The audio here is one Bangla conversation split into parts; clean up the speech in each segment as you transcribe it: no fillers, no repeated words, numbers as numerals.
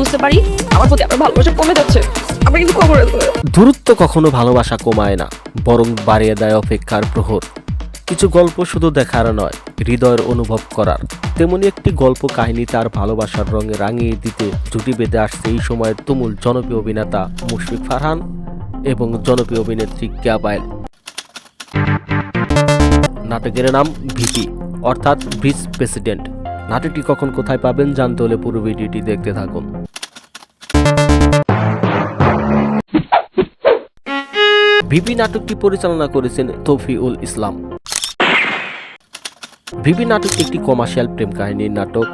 বুঝতে পারি আমার প্রতি আপনার ভালোবাসা কমে যাচ্ছে, আমরা কিন্তু কবরে দেবো। দূরত্ব কখনো ভালোবাসা কমায় না, বরং বাড়িয়ে দেয় অপেক্ষার প্রহর। কিছু গল্প শুধু দেখার নয়, হৃদয়ের অনুভব করার। তেমনি একটি গল্প কাহিনী তার ভালোবাসার রঙে রাঙিয়ে দিতে জুটি বেঁধে আসছে এই সময়ের তুমুল জনপ্রিয় অভিনেতা মুশফিক ফারহান এবং জনপ্রিয় অভিনেত্রী কেয়া পায়েল। নাটকের নাম ভিপি অর্থাৎ ভিস প্রেসিডেন্ট। নাটকটি কখন কোথায় পাবেন জানতে হলে পুরো ভিডিওটি দেখতে থাকুন। ভিপি নাটকটি পরিচালনা করেছেন তৌফিকুল ইসলাম। ভিপি নাটকটি একটি কমার্শিয়াল প্রেম কাহিনীর নাটক,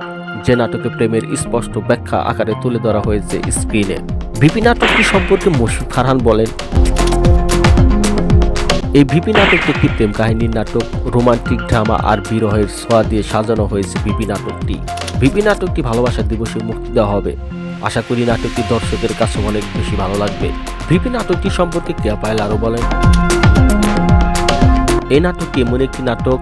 যে নাটকে প্রেমের স্পষ্ট ব্যাখ্যা আকারে তুলে ধরা হয়েছে স্ক্রিনে। ভিপি নাটকটি সম্পর্কে মুশফিক ফারহান বলেন, এই ভিপি নাটকটি একটি প্রেম কাহিনীর নাটক, রোমান্টিক ড্রামা আর বিরহের ছোঁয়া দিয়ে সাজানো হয়েছে ভিপি নাটকটি। ভিপি নাটকটি ভালোবাসা দিবসে মুক্তি দেওয়া হবে। আশা করি নাটকটি দর্শকের কাছে অনেক বেশি ভালো লাগবে। ভিপি নাটকটি সম্পর্কে কেয়া পায়েল আরও বলেন, এই নাটকটি এমন একটি নাটক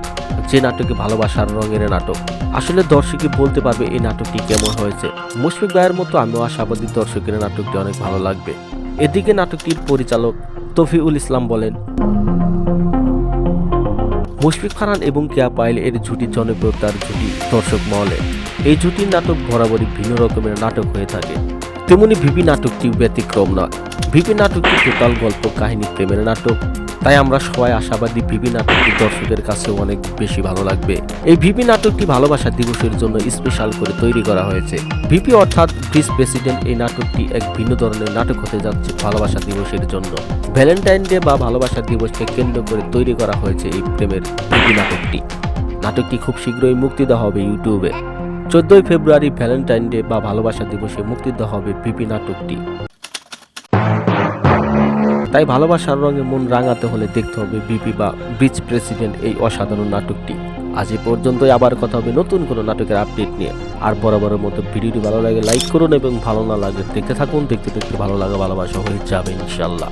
যে নাটকে ভালোবাসার রঙের নাটক। আসলে দর্শকই বলতে পারবে এই নাটকটি কেমন হয়েছে। মুশফিক ভাইয়ের মতো আমিও আশাবাদী দর্শকের নাটকটি অনেক ভালো লাগবে। এদিকে নাটকটির পরিচালক তৌফিকুল ইসলাম বলেন, মুশফিক ফারহান এবং কেয়া পায়েল এর জুটি জনপ্রিয়তার জুটি দর্শক মহলে। এই জুটির নাটক বরাবরই ভিন্ন রকমের নাটক হয়ে থাকে, তেমনি ভিপি নাটকটি ব্যতিক্রম নয়। ভিপি নাটকটি টোটাল গল্প কাহিনী প্রেমের নাটক, তাই আমরা সবাই আশাবাদী ভিপি নাটকটি দর্শকের কাছে অনেক বেশি ভালো লাগবে। এই ভিপি নাটকটি ভালোবাসা দিবসের জন্য স্পেশাল করে তৈরি করা হয়েছে। ভিপি অর্থাৎ ভিস প্রেসিডেন্ট এই নাটকটি এক ভিন্ন ধরনের নাটক হতে যাচ্ছে ভালোবাসা দিবসের জন্য। ভ্যালেন্টাইন ডে বা ভালোবাসা দিবসকে কেন্দ্র করে তৈরি করা হয়েছে এই প্রেমের ভিপি নাটকটি। নাটকটি খুব শীঘ্রই মুক্তি দেওয়া হবে ইউটিউবে। 14 ফেব্রুয়ারি ভ্যালেন্টাইন ডে বা ভালোবাসা দিবসে মুক্তি দেওয়া হবে ভিপি নাটকটি। তাই ভালোবাসার রঙে মন রাঙাতে হলে দেখতে হবে ভিপি বা ভিস প্রেসিডেন্ট এই অসাধারণ নাটকটি। আজ এই পর্যন্তই, আবার কথা হবে নতুন কোনো নাটকের আপডেট নিয়ে। আর বরাবরের মতো ভিডিওটি ভালো লাগে লাইক করুন এবং ভালো না লাগে দেখতে থাকুন। দেখতে দেখতে ভালো লাগা ভালোবাসা হয়ে যাবে ইনশাল্লাহ।